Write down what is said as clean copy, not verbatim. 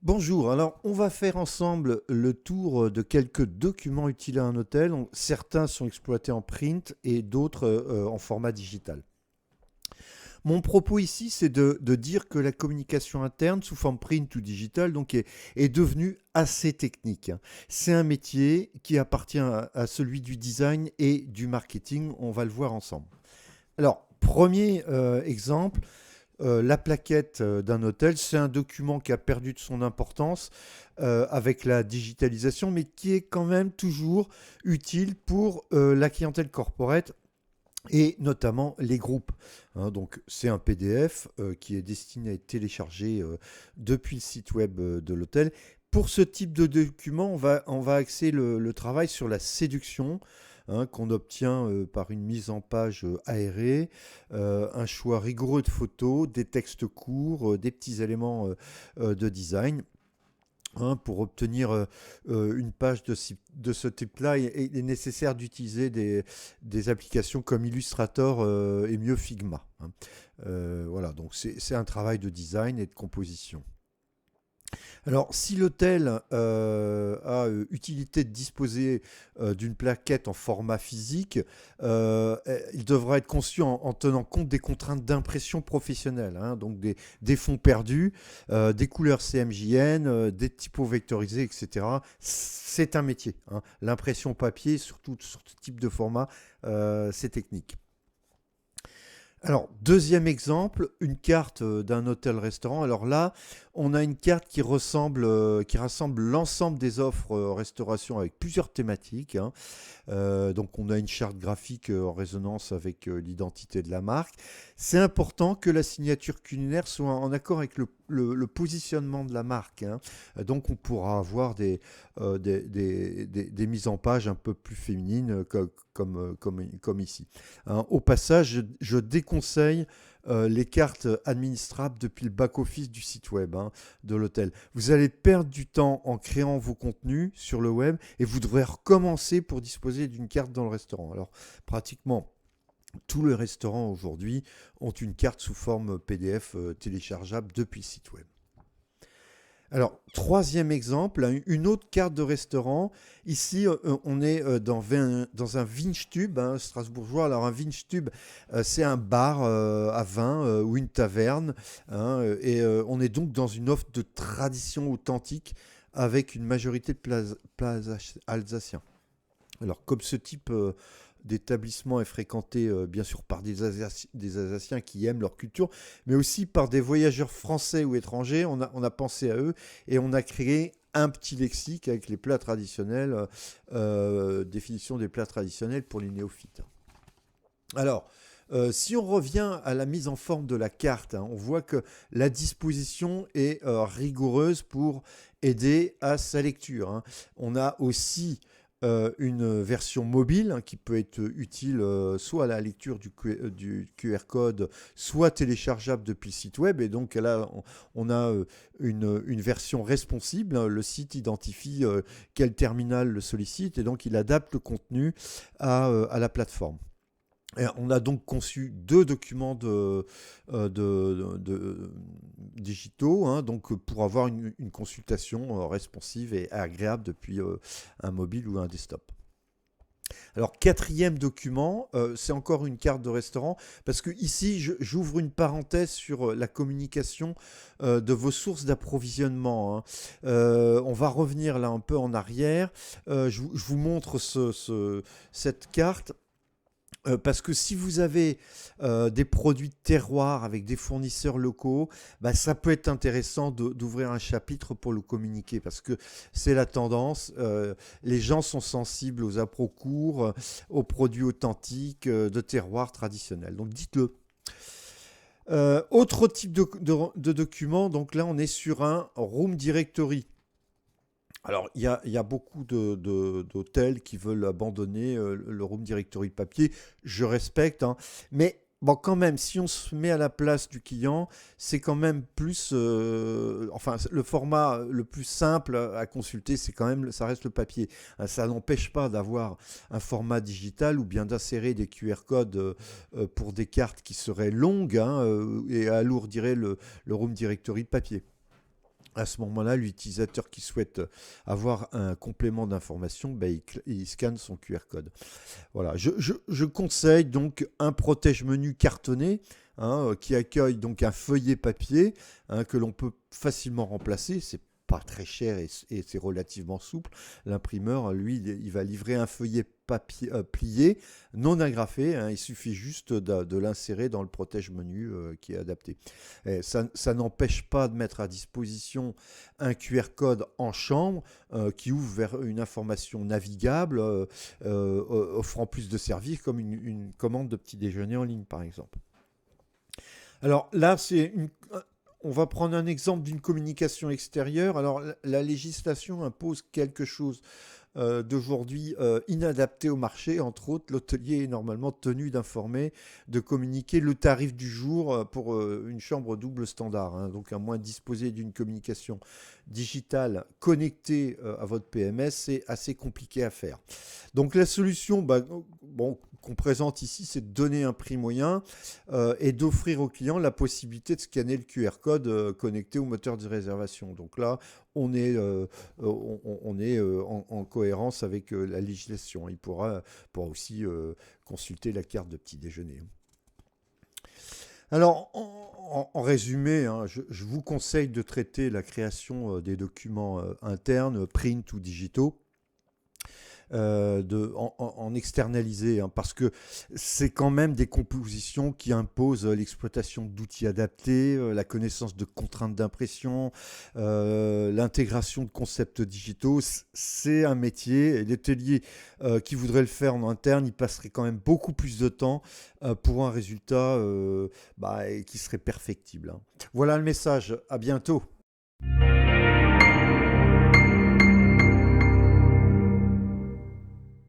Bonjour, alors on va faire ensemble le tour de quelques documents utiles à un hôtel. Certains sont exploités en print et d'autres en format digital. Mon propos ici, c'est de dire que la communication interne sous forme print ou digital est devenue assez technique, hein. C'est un métier qui appartient à celui du design et du marketing. On va le voir ensemble. Alors, premier exemple, la plaquette d'un hôtel, c'est un document qui a perdu de son importance avec la digitalisation, mais qui est quand même toujours utile pour la clientèle corporate et notamment les groupes, hein. Donc c'est un PDF qui est destiné à être téléchargé depuis le site web de l'hôtel. Pour ce type de document, on va axer le travail sur la séduction, hein, qu'on obtient par une mise en page aérée, un choix rigoureux de photos, des textes courts, des petits éléments de design, hein. Pour obtenir une page de ce type-là, il est nécessaire d'utiliser des applications comme Illustrator et mieux Figma, hein. Voilà, donc c'est un travail de design et de composition. Alors, si l'hôtel a utilité de disposer d'une plaquette en format physique, il devra être conçu en tenant compte des contraintes d'impression professionnelle, hein, donc des fonds perdus, des couleurs CMJN, des typos vectorisés, etc. C'est un métier, hein. L'impression papier, surtout sur ce type de format, c'est technique. Alors, deuxième exemple, une carte d'un hôtel-restaurant. Alors là, on a une carte qui rassemble l'ensemble des offres restauration avec plusieurs thématiques, hein. Donc, on a une charte graphique en résonance avec l'identité de la marque. C'est important que la signature culinaire soit en accord avec le positionnement de la marque, hein. Donc, on pourra avoir des mises en page un peu plus féminines comme ici, hein. Au passage, je déconseille les cartes administrables depuis le back-office du site web, hein, de l'hôtel. Vous allez perdre du temps en créant vos contenus sur le web et vous devrez recommencer pour disposer d'une carte dans le restaurant. Alors, pratiquement tous les restaurants aujourd'hui ont une carte sous forme PDF téléchargeable depuis le site web. Alors, troisième exemple, hein, une autre carte de restaurant. Ici, on est dans un Weinstube, hein, strasbourgeois. Alors, un Weinstube, c'est un bar à vin ou une taverne, hein, et on est donc dans une offre de tradition authentique avec une majorité de plats alsaciens. Alors, comme ce type d'établissement est fréquenté bien sûr par des Alsaciens qui aiment leur culture, mais aussi par des voyageurs français ou étrangers, on a pensé à eux et on a créé un petit lexique avec les plats traditionnels, définition des plats traditionnels pour les néophytes. Alors, si on revient à la mise en forme de la carte, hein, on voit que la disposition est rigoureuse pour aider à sa lecture, hein. On a aussi une version mobile, hein, qui peut être utile soit à la lecture du QR code, soit téléchargeable depuis le site web. Et donc là, on a une version responsive, hein. Le site identifie quel terminal le sollicite et donc il adapte le contenu à la plateforme. Et on a donc conçu deux documents digitaux, hein, donc pour avoir une consultation responsive et agréable depuis un mobile ou un desktop. Alors, quatrième document, c'est encore une carte de restaurant, parce que ici, j'ouvre une parenthèse sur la communication de vos sources d'approvisionnement, hein. On va revenir là un peu en arrière. Je vous montre cette carte. Parce que si vous avez des produits de terroir avec des fournisseurs locaux, bah, ça peut être intéressant d'ouvrir un chapitre pour le communiquer parce que c'est la tendance. Les gens sont sensibles aux appros courts, aux produits authentiques de terroir traditionnels. Donc dites-le. Autre type de document, donc là on est sur un Room Directory. Alors, il y a beaucoup d'hôtels qui veulent abandonner le Room Directory papier. Je respecte, hein. Mais bon, quand même, si on se met à la place du client, c'est quand même plus... enfin, le format le plus simple à consulter, c'est quand même, ça reste le papier, hein. Ça n'empêche pas d'avoir un format digital ou bien d'insérer des QR codes pour des cartes qui seraient longues, hein, et alourdiraient le Room Directory papier. À ce moment-là, l'utilisateur qui souhaite avoir un complément d'information, ben, il scanne son QR code. Voilà, je conseille donc un protège-menu cartonné, hein, qui accueille donc un feuillet papier, hein, que l'on peut facilement remplacer. C'est pas très cher et c'est relativement souple. L'imprimeur, lui, il va livrer un feuillet papier plié, non agrafé, hein. Il suffit juste de l'insérer dans le protège-menu qui est adapté. Et ça n'empêche pas de mettre à disposition un QR code en chambre qui ouvre vers une information navigable, offrant plus de services comme une commande de petit déjeuner en ligne, par exemple. Alors là, on va prendre un exemple d'une communication extérieure. Alors la législation impose quelque chose d'aujourd'hui inadapté au marché. Entre autres, l'hôtelier est normalement tenu d'informer, de communiquer le tarif du jour pour une chambre double standard, hein. Donc à moins de disposer d'une communication digitale connectée à votre PMS, c'est assez compliqué à faire. Donc la solution, bon, qu'on présente ici, c'est de donner un prix moyen et d'offrir au client la possibilité de scanner le QR code connecté au moteur de réservation. Donc là, on est en cohérence avec la législation. Il pourra aussi consulter la carte de petit déjeuner. Alors, en résumé, hein, je vous conseille de traiter la création des documents internes, print ou digitaux, en externalisé, hein, parce que c'est quand même des compositions qui imposent l'exploitation d'outils adaptés, la connaissance de contraintes d'impression, l'intégration de concepts digitaux. C'est un métier, et l'atelier qui voudrait le faire en interne, il passerait quand même beaucoup plus de temps pour un résultat qui serait perfectible, hein. Voilà le message, à bientôt.